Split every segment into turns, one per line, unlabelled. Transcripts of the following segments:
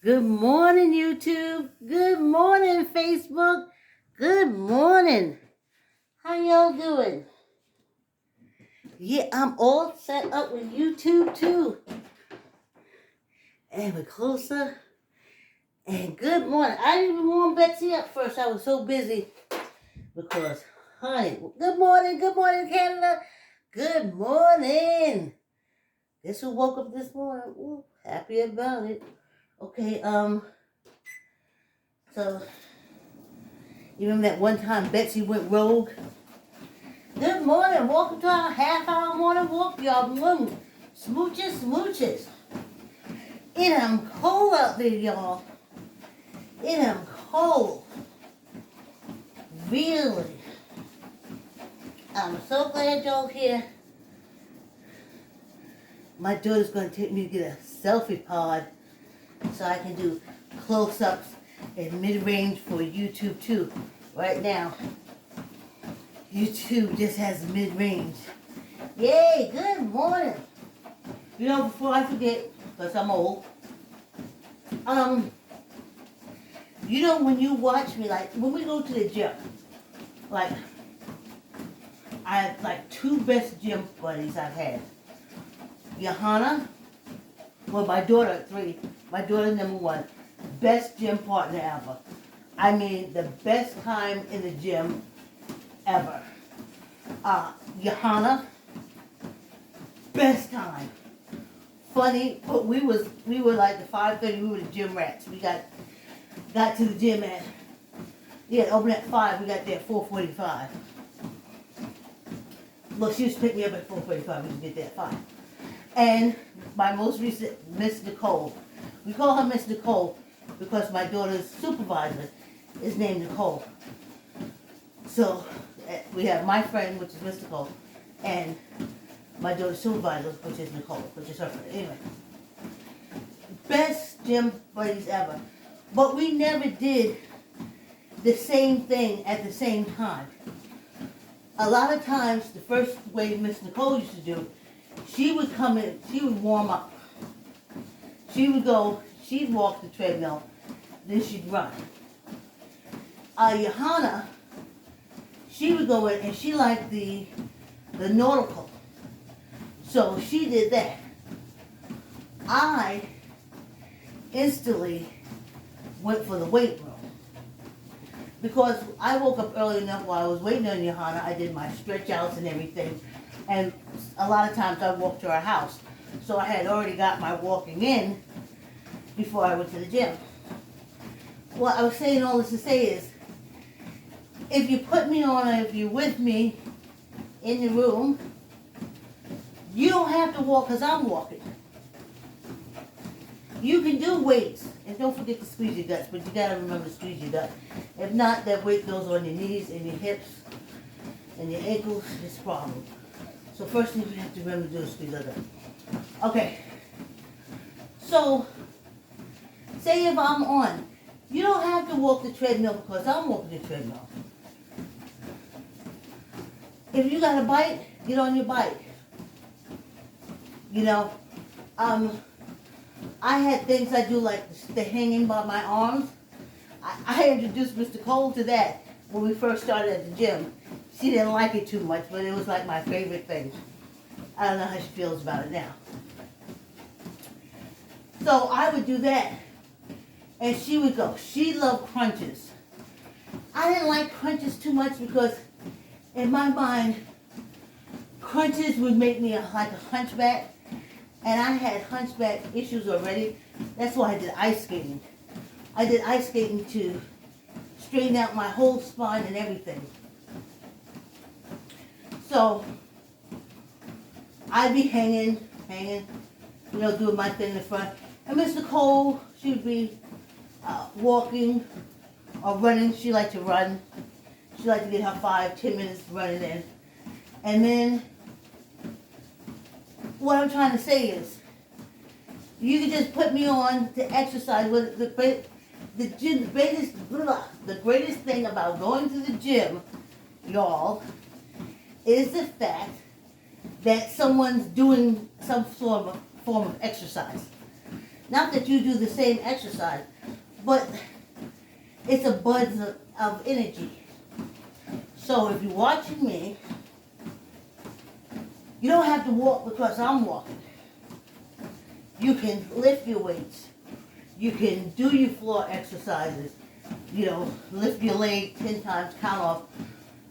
Good morning, YouTube. Good morning, Facebook. Good morning. How y'all doing? Yeah, I'm all set up with YouTube too. And we're closer. And good morning. I didn't even warm Betsy up first. I was so busy because, honey, good morning, Canada. Good morning. Guess who woke up this morning? Ooh, happy about it. Okay, so you remember that one time Betsy went rogue? Good morning. Welcome to our half-hour morning walk, y'all. Smooches. It am cold out there, y'all. It am cold. Really. I'm so glad y'all here. My daughter's going to take me to get a selfie pod so I can do close-ups and mid-range for YouTube too. Right now, YouTube just has mid-range. Yay, good morning. You know, before I forget, because I'm old, you know, when you watch me, like, when we go to the gym, like, I have, like, two best gym buddies I've had. Johanna, well, my daughter, 3, my daughter, number 1, best gym partner ever. I mean, the best time in the gym ever. Johanna, best time. Funny, but we were like the 5:30. We were the gym rats. We got to the gym at open at 5. We got there at 4:45. Look, she used to pick me up at 4:45. We used to get there at 5. And my most recent Miss Nicole. We call her Miss Nicole because my daughter's supervisor is named Nicole. So we have my friend, which is Miss Nicole, and my daughter's supervisor, which is Nicole, which is her friend. Anyway, best gym buddies ever. But we never did the same thing at the same time. A lot of times, the first way Miss Nicole used to do, she would come in, she would warm up. She would go, she'd walk the treadmill, then she'd run. Johanna, she would go in and she liked the nautical. So she did that. I instantly went for the weight room. Because I woke up early enough while I was waiting on Johanna, I did my stretch outs and everything. And a lot of times I walked to her house. So I had already got my walking in before I went to the gym. What I was saying all this to say is, if you put me on, if you're with me in the room, you don't have to walk because I'm walking. You can do weights, and don't forget to squeeze your guts, but you gotta remember to squeeze your guts. If not, that weight goes on your knees and your hips and your ankles. It's a problem. So first thing we have to remember to do is squeeze our guts. Okay. So, say if I'm on, you don't have to walk the treadmill because I'm walking the treadmill. If you got a bike, get on your bike. You know, I had things I do like the hanging by my arms. I introduced Mr. Cole to that when we first started at the gym. She didn't like it too much, but it was like my favorite thing. I don't know how she feels about it now. So I would do that, and she would go. She loved crunches. I didn't like crunches too much because in my mind, crunches would make me like a hunchback. And I had hunchback issues already. That's why I did ice skating. I did ice skating to straighten out my whole spine and everything. So I'd be hanging, you know, doing my thing in the front. And Miss Nicole, she would be walking or running. She liked to run. She liked to get her 5-10 minutes running in. And then what I'm trying to say is, you can just put me on to exercise. With the greatest thing about going to the gym, y'all, is the fact that someone's doing some form of exercise. Not that you do the same exercise, but it's a buzz of energy. So if you're watching me, you don't have to walk because I'm walking. You can lift your weights. You can do your floor exercises. You know, lift your leg 10 times, count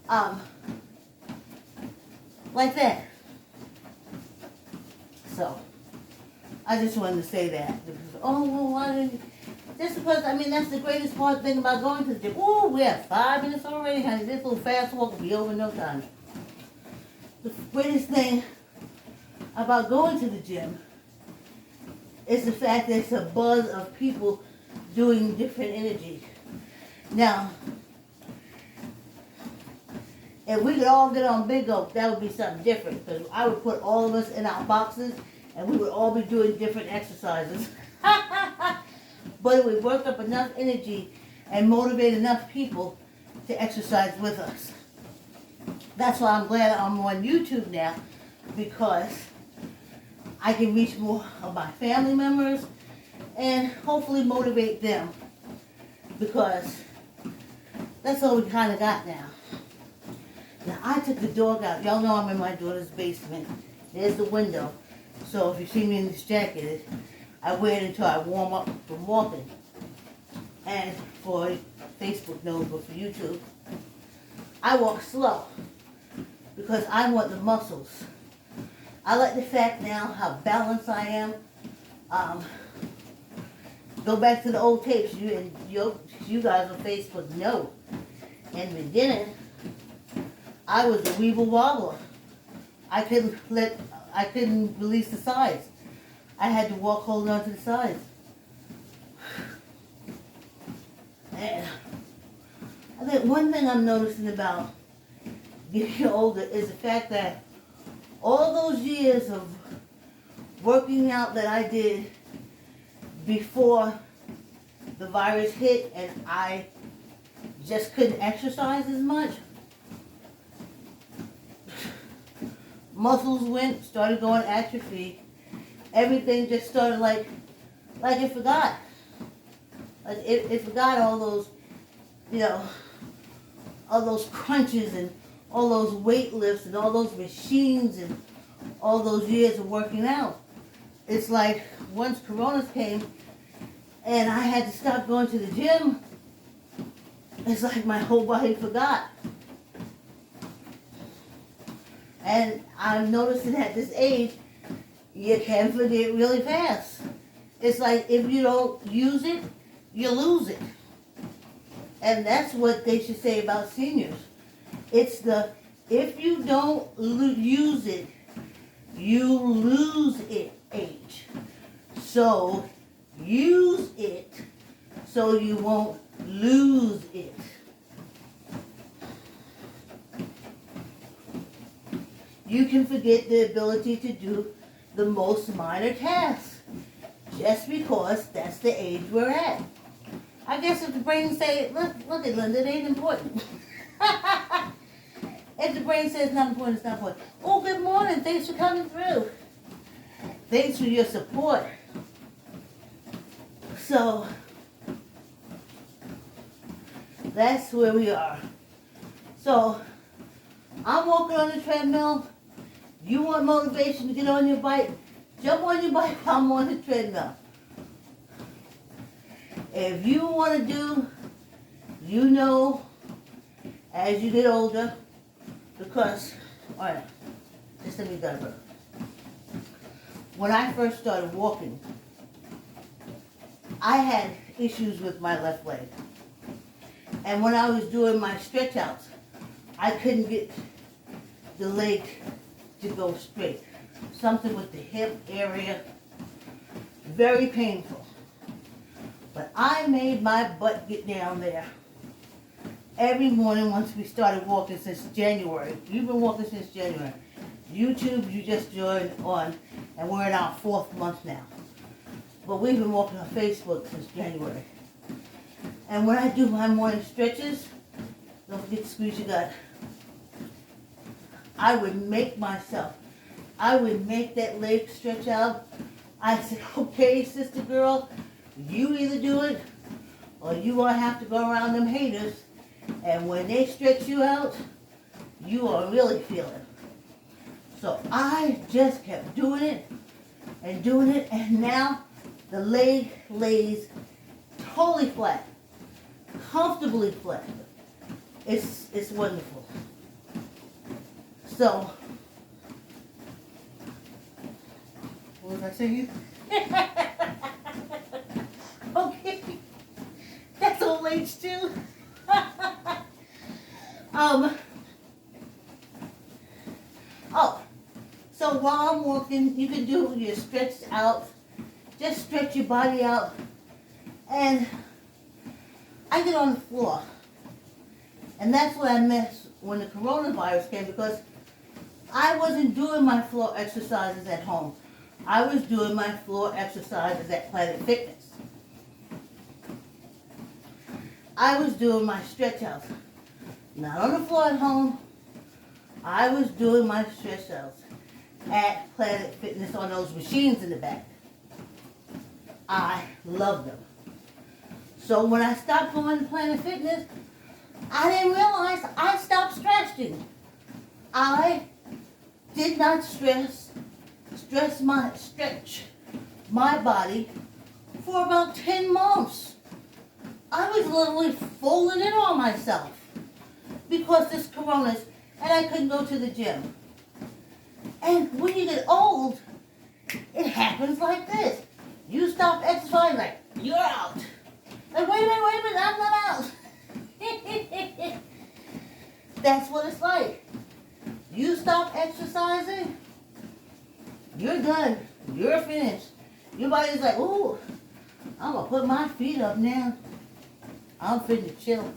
off. Like that. So, I just wanted to say that. Because, oh, well, why didn't you? Just because, I mean, that's the greatest part thing about going to the gym. Oh, we have 5 minutes already, honey. This little fast walk will be over in no time. The greatest thing about going to the gym is the fact that it's a buzz of people doing different energies. Now, if we could all get on Big Oak, that would be something different. Because I would put all of us in our boxes and we would all be doing different exercises. But it would work up enough energy and motivate enough people to exercise with us. That's why I'm glad I'm on YouTube now, because I can reach more of my family members and hopefully motivate them, because that's all we kind of got now. Now, I took the dog out. Y'all know I'm in my daughter's basement. There's the window. So if you see me in this jacket, I wear it until I warm up from walking. And for Facebook knows, but for YouTube, I walk slow because I want the muscles. I like the fact now how balanced I am. Go back to the old tapes. You guys on Facebook know. In the beginning, I was a weeble wobbler. I couldn't release the sides. I had to walk holding on to the sides. And I think one thing I'm noticing about getting older is the fact that all those years of working out that I did before the virus hit and I just couldn't exercise as much, muscles started going atrophy. Everything just started like it forgot. Like it forgot all those, all those crunches and all those weight lifts and all those machines and all those years of working out. It's like once Corona came and I had to stop going to the gym, it's like my whole body forgot. And I'm noticing at this age, you can forget really fast. It's like if you don't use it, you lose it. And that's what they should say about seniors. It's if you don't use it, you lose it age. So use it so you won't lose it. You can forget the ability to do the most minor tasks just because that's the age we're at. I guess if the brain say, look at Linda, it ain't important. If the brain says it's not important, it's not important. Oh, good morning. Thanks for coming through. Thanks for your support. So, that's where we are. So, I'm walking on the treadmill. You want motivation to get on your bike? Jump on your bike while I'm on the treadmill. If you want to do, as you get older, because, all right, just let me divert. When I first started walking, I had issues with my left leg. And when I was doing my stretch outs, I couldn't get the leg to go straight. Something with the hip area, very painful. But I made my butt get down there every morning once we started walking since January. You've been walking since January. YouTube, you just joined on, and we're in our 4th month now. But we've been walking on Facebook since January. And when I do my morning stretches, don't forget to squeeze your gut. I would make that leg stretch out. I said, okay, sister girl, you either do it or you gonna have to go around them haters, and when they stretch you out, you are really feeling. So I just kept doing it, and now the leg lays totally flat, comfortably flat. It's wonderful. So, what was I saying? Okay, that's old age too. Oh, so while I'm walking, you can do your stretch out. Just stretch your body out, and I get on the floor. And that's what I missed when the coronavirus came, because I wasn't doing my floor exercises at home. I was doing my floor exercises at Planet Fitness. I was doing my stretch outs. Not on the floor at home. I was doing my stretch outs at Planet Fitness on those machines in the back. I love them. So when I stopped going to Planet Fitness, I didn't realize I stopped stretching. I did not stretch my body for about 10 months. I was literally folding in on myself because this coronas, and I couldn't go to the gym. And when you get old, it happens like this. You stop exercising, like, you're out. Like, wait a minute, I'm not out. That's what it's like. You stop exercising, you're done. You're finished. Your body's like, ooh, I'm going to put my feet up now. I'm finna chill.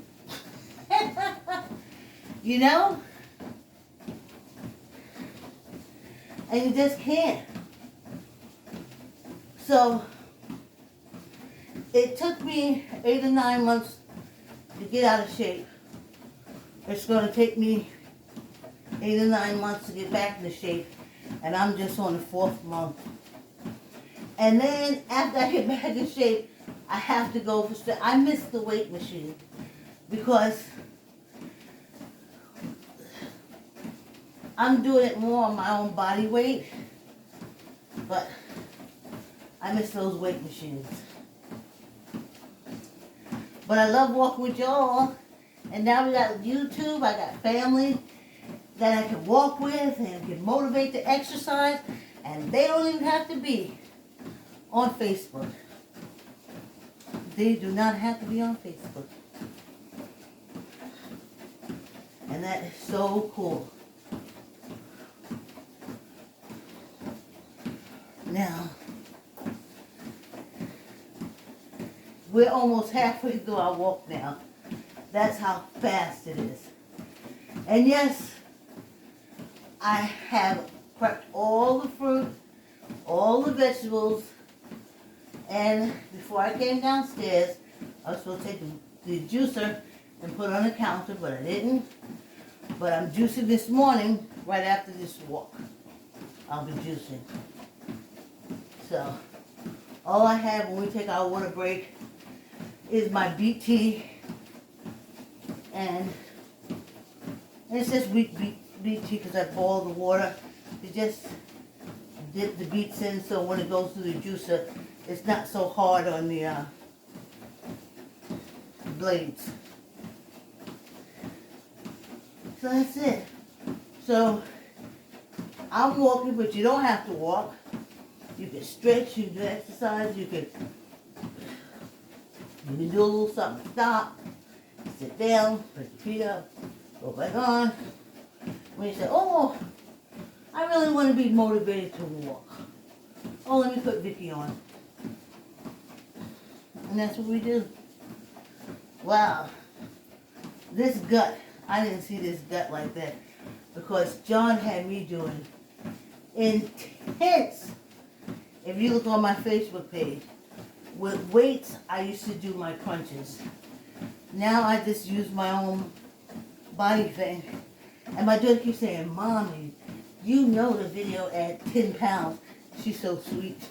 You know? And you just can't. So, it took me 8 or 9 months to get out of shape. It's going to take me 8 or 9 months to get back into shape, and I'm just on the 4th month. And then after I get back in shape, I have to go for I miss the weight machine because I'm doing it more on my own body weight, but I miss those weight machines. But I love walking with y'all. And now we got YouTube, I got family that I can walk with and can motivate to exercise. And they don't even have to be on Facebook. They do not have to be on Facebook. And that is so cool. Now, we're almost halfway through our walk now. That's how fast it is. And yes, I have prepped all the fruit, all the vegetables, and before I came downstairs, I was supposed to take the juicer and put it on the counter, but I didn't. But I'm juicing this morning, right after this walk. I'll be juicing. So, all I have when we take our water break is my beet tea. And it's just weak beet tea because I boil the water to just dip the beets in, so when it goes through the juicer, it's not so hard on the blades. So that's it. So I'm walking, but you don't have to walk. You can stretch, you can do exercise, you can do a little something. Stop. Sit down, put your feet up, go back on. When you say, oh, I really want to be motivated to walk. Oh, let me put Vicky on. And that's what we do. Wow. This gut, I didn't see this gut like that because John had me doing intense. If you look on my Facebook page, with weights, I used to do my crunches. Now I just use my own body thing. And my daughter keeps saying, Mommy, you know the video at 10 pounds. She's so sweet.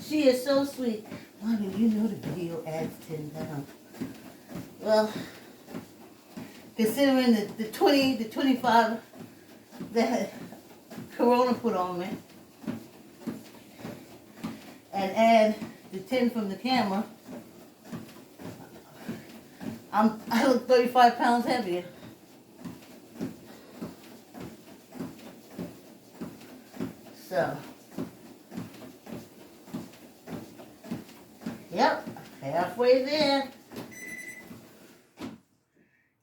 She is so sweet. Mommy, you know the video adds 10 pounds. Well, considering the 20, the 25 that Corona put on me, and add the 10 from the camera, I look 35 pounds heavier. So, yep, halfway there.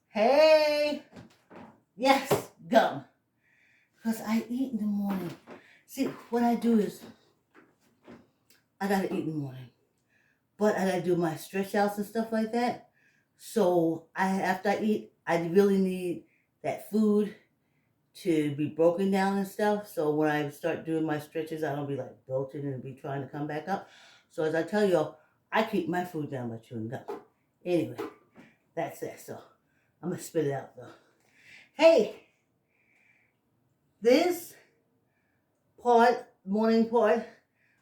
Hey, yes, gum. Because I eat in the morning. See, what I do is, I gotta eat in the morning. But I gotta do my stretch outs and stuff like that. So, after I eat, I really need that food to be broken down and stuff. So when I start doing my stretches, I don't be like bloated and be trying to come back up. So as I tell y'all, I keep my food down by chewing gum. Anyway, that's it. So I'm gonna spit it out though. Hey, this morning part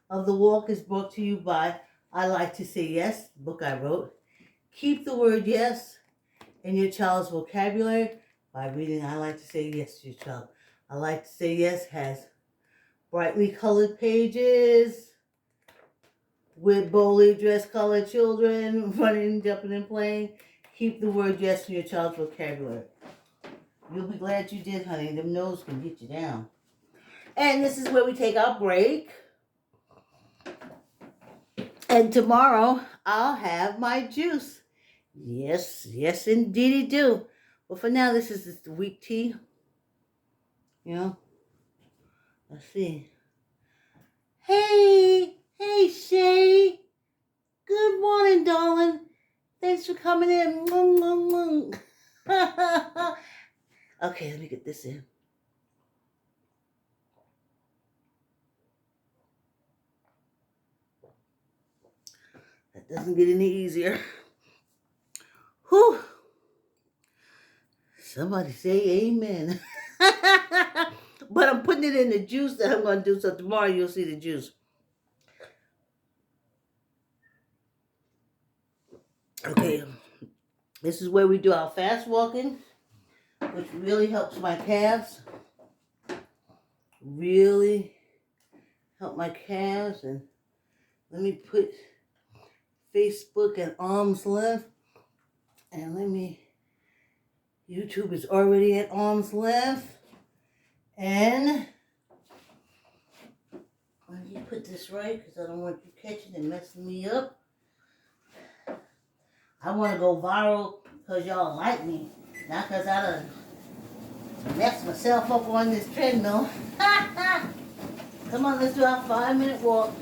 of the walk is brought to you by I Like to Say Yes, the book I wrote. Keep the word yes in your child's vocabulary by reading I Like to Say Yes to your child. I Like to Say Yes has brightly colored pages with boldly dressed colored children running, jumping, and playing. Keep the word yes in your child's vocabulary. You'll be glad you did, honey. Them nose can get you down. And this is where we take our break. And tomorrow, I'll have my juice. Yes, yes, indeedy do. But for now, this is just the weak tea. You know? Let's see. Hey Shay. Good morning, darling. Thanks for coming in. Okay, let me get this in. That doesn't get any easier. Whew. Somebody say amen. But I'm putting it in the juice that I'm going to do, so tomorrow you'll see the juice. Okay, this is where we do our fast walking, which really helps my calves. Really help my calves. And let me put Facebook at arm's length. And YouTube is already at arm's length. And let me put this right because I don't want you catching and messing me up. I want to go viral because y'all like me, not because I done messed myself up on this treadmill. Come on, let's do our 5-minute walk.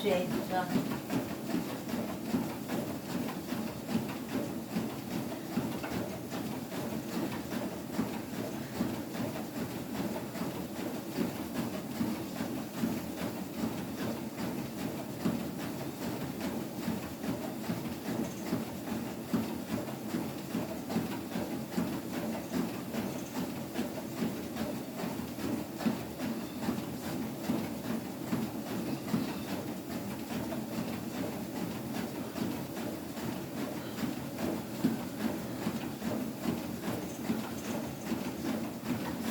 Shade, so.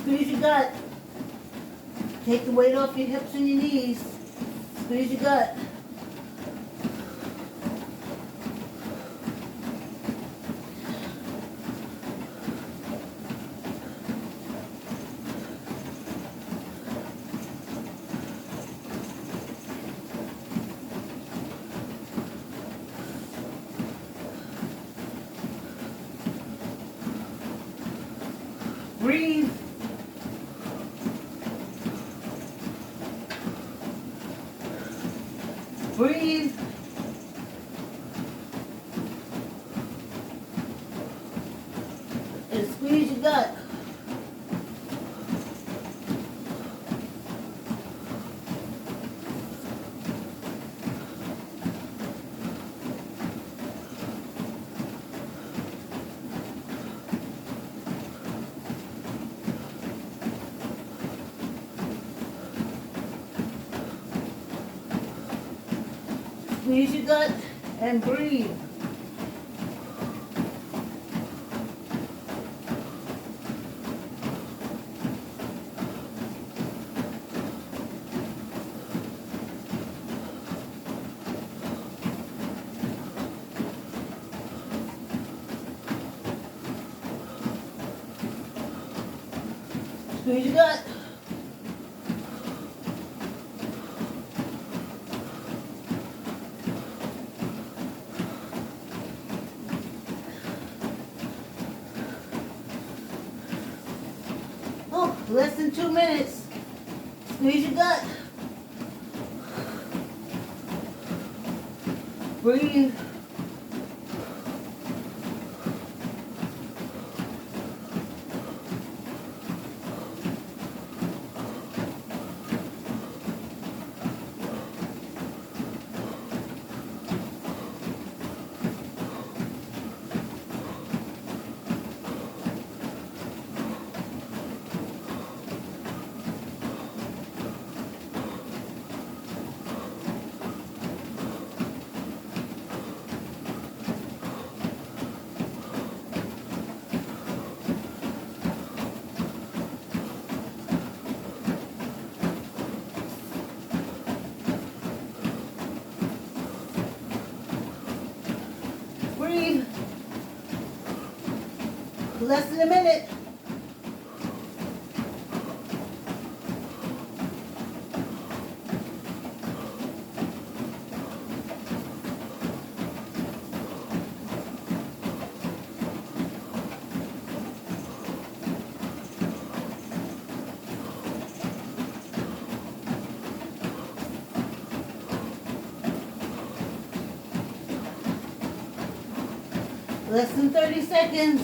Squeeze your gut. Take the weight off your hips and your knees. Squeeze your gut. Breathe. Squeeze your gut and breathe. Squeeze your gut. Oh, less than 2 minutes. Squeeze your gut. Breathe. Breathe. Less than a minute. Less than 30 seconds.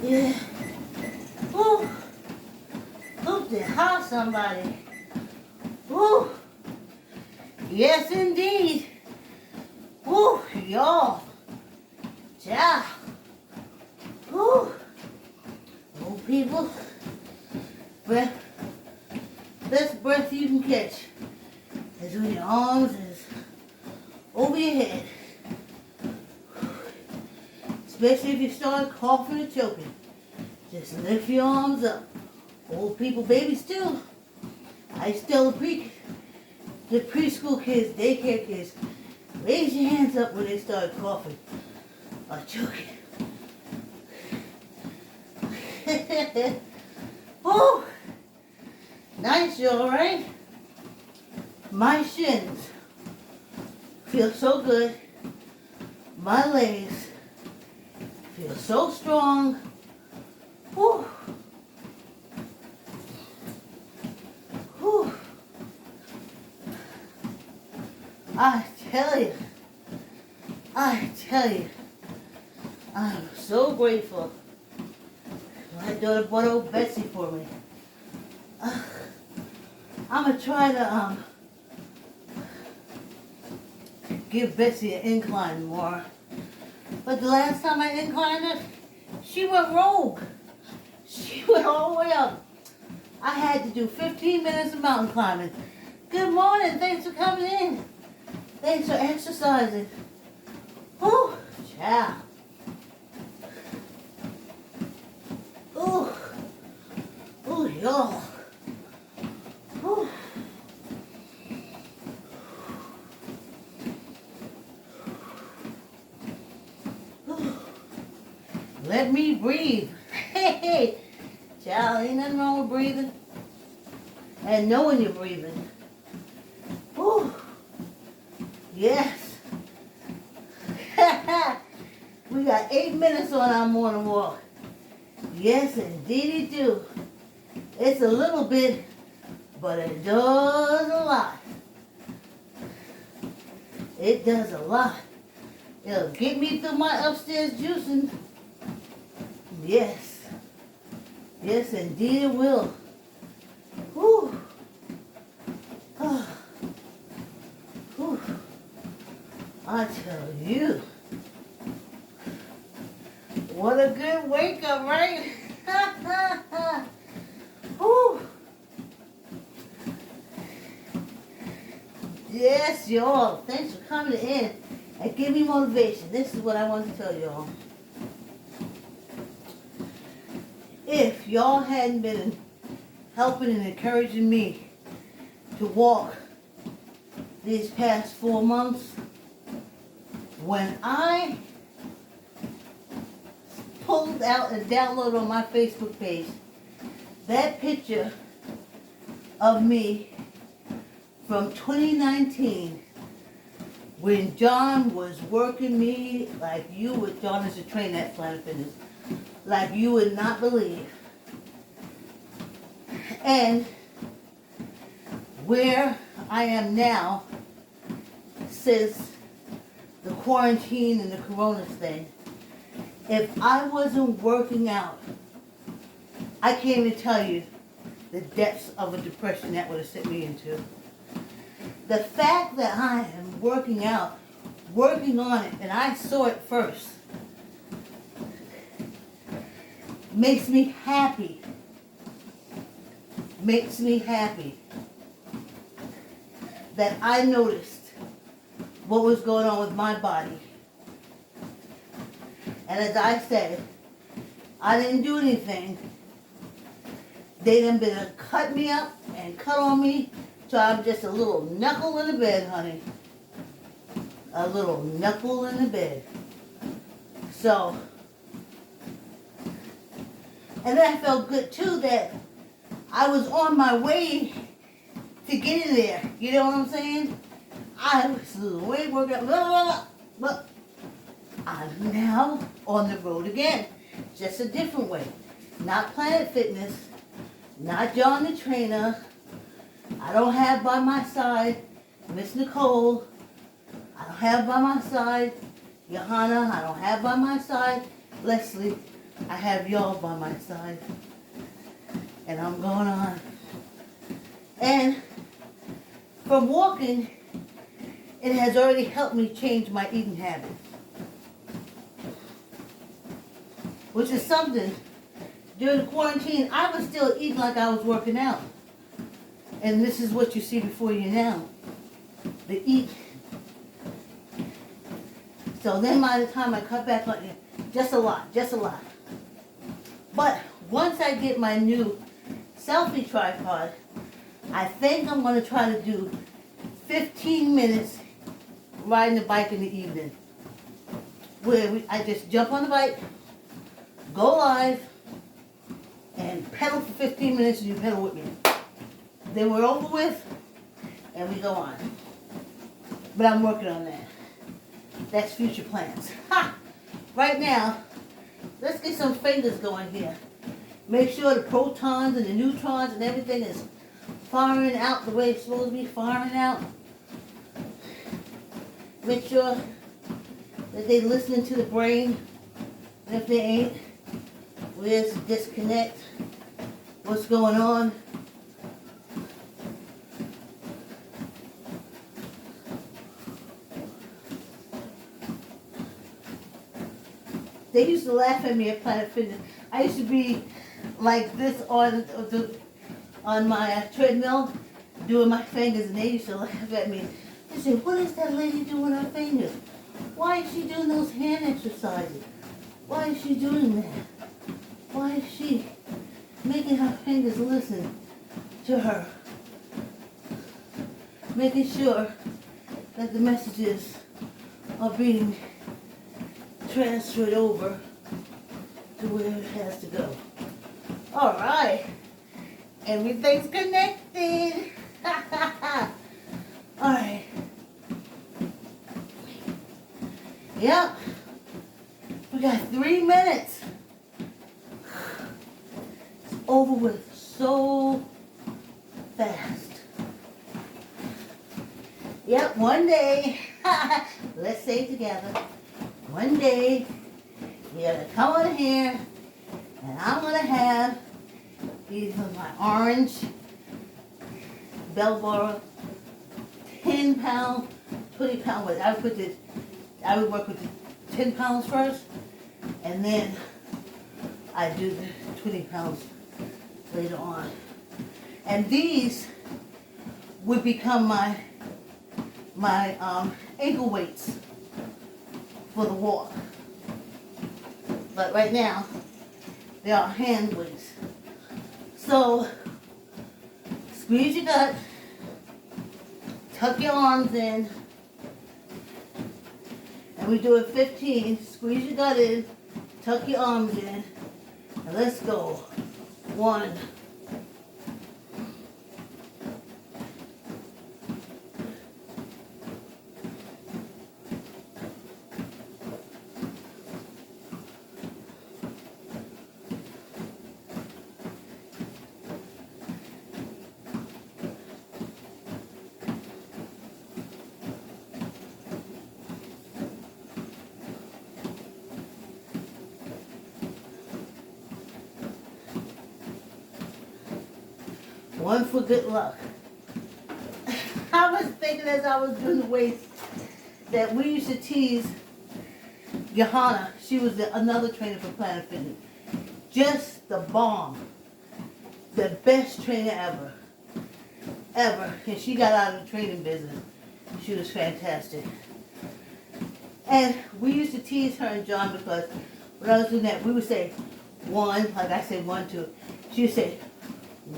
Yeah. Woo. Hope to help somebody. Woo. Yes, indeed. Woo, y'all. Yeah. Woo. Oh, people. Breath. Best breath you can catch is when your arms is over your head. Especially if you start coughing or choking. Just lift your arms up. Old people, babies too. I used to tell the preschool kids, daycare kids, raise your hands up when they start coughing or choking. Woo! Nice, you alright? My shins feel so good. My legs feel so strong. Whew. Whew. I tell you, I'm so grateful. My daughter bought old Betsy for me. I'm gonna try to give Betsy an incline more. But the last time I inclined her, she went rogue. She went all the way up. I had to do 15 minutes of mountain climbing. Good morning, thanks for coming in. Thanks for exercising. Whew, ciao. Ooh, ooh, y'all. Ooh. Let me breathe. Hey, child, ain't nothing wrong with breathing. And knowing you're breathing. Whew. Yes. We got 8 minutes on our morning walk. Yes, indeed it do. It's a little bit, but it does a lot. It does a lot. It'll get me through my upstairs juicing. Yes. Yes, indeed it will. Whew. Oh. Whew. I tell you. What a good wake up, right? Whew. Yes, y'all. Thanks for coming in and giving me motivation. This is what I want to tell y'all. If y'all hadn't been helping and encouraging me to walk these past 4 months, when I pulled out and downloaded on my Facebook page that picture of me from 2019 when John was working me like you would. John is a trainer at Planet Fitness, like you would not believe. And where I am now since the quarantine and the corona thing, if I wasn't working out, I can't even tell you the depths of a depression that would have sent me into. The fact that I am working out, working on it, and I saw it first, makes me happy. Makes me happy that I noticed what was going on with my body. And as I said, I didn't do anything. They done been cut me up and cut on me, so I'm just a little knuckle in the bed, honey. A little knuckle in the bed. So, and then I felt good too that I was on my way to get in there. You know what I'm saying? I was way working out, but I'm now on the road again. Just a different way. Not Planet Fitness, not John the Trainer. I don't have by my side Miss Nicole. I don't have by my side Johanna. I don't have by my side Leslie. I have y'all by my side. And I'm going on. And from walking, it has already helped me change my eating habits. Which is something. During the quarantine, I was still eating like I was working out. And this is what you see before you now. The eat. So then by the time I cut back on it, just a lot. But once I get my new selfie tripod, I think I'm going to try to do 15 minutes riding the bike in the evening. Where I just jump on the bike, go live, and pedal for 15 minutes, and you pedal with me. Then we're over with, and we go on. But I'm working on that. That's future plans. Ha! Right now, let's get some fingers going here. Make sure the protons and the neutrons and everything is firing out the way it's supposed to be firing out. Make sure that they're listening to the brain. And if they ain't, where's the disconnect? What's going on? They used to laugh at me at Planet Fitness. I used to be like this on my treadmill, doing my fingers, and they used to laugh at me. They said, "What is that lady doing with her fingers? Why is she doing those hand exercises? Why is she doing that? Why is she making her fingers listen to her? Making sure that the messages are being transferred over to where it has to go." All right. Everything's connected. All right. Yep. We got 3 minutes. It's over with so fast. Yep, one day, let's say it together. One day, you're gonna come on here, and I'm gonna have either my orange Bellborough 10-pound, 20-pound weight. I would work with the 10 pounds first, and then I do the 20 pounds later on. And these would become my ankle weights for the walk. But right now, they are hand weights. So, squeeze your gut, tuck your arms in, and we do it 15. Squeeze your gut in, tuck your arms in, and let's go. 1, 1 for good luck. I was thinking as I was doing the weights that we used to tease Johanna. She was another trainer for Planet Fitness. Just the bomb. The best trainer ever. Ever. And she got out of the training business. She was fantastic. And we used to tease her and John because when I was doing that, we would say 1, like I said 1, 2. She would say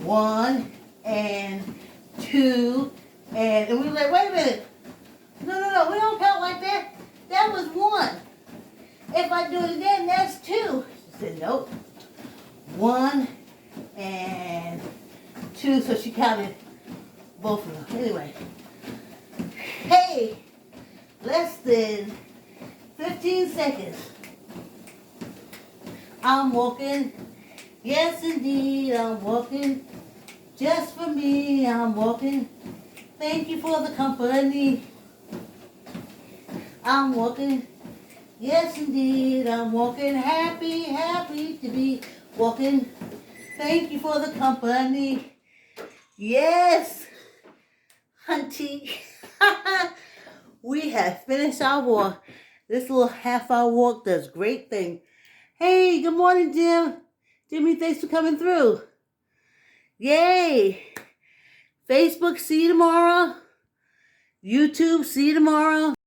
1 and 2 and we were like, wait a minute. No, we don't count like that. That was 1. If I do it again, that's 2. She said, nope. 1 and 2. So she counted both of them. Anyway. Hey, less than 15 seconds. I'm walking. Yes, indeed, I'm walking. Just for me, I'm walking. Thank you for the company. I'm walking. Yes, indeed, I'm walking. Happy to be walking. Thank you for the company. Yes, hunty. We have finished our walk. This little half-hour walk does great thing. Hey, good morning, Jim. Jimmy, thanks for coming through. Yay. Facebook, see you tomorrow. YouTube, see you tomorrow.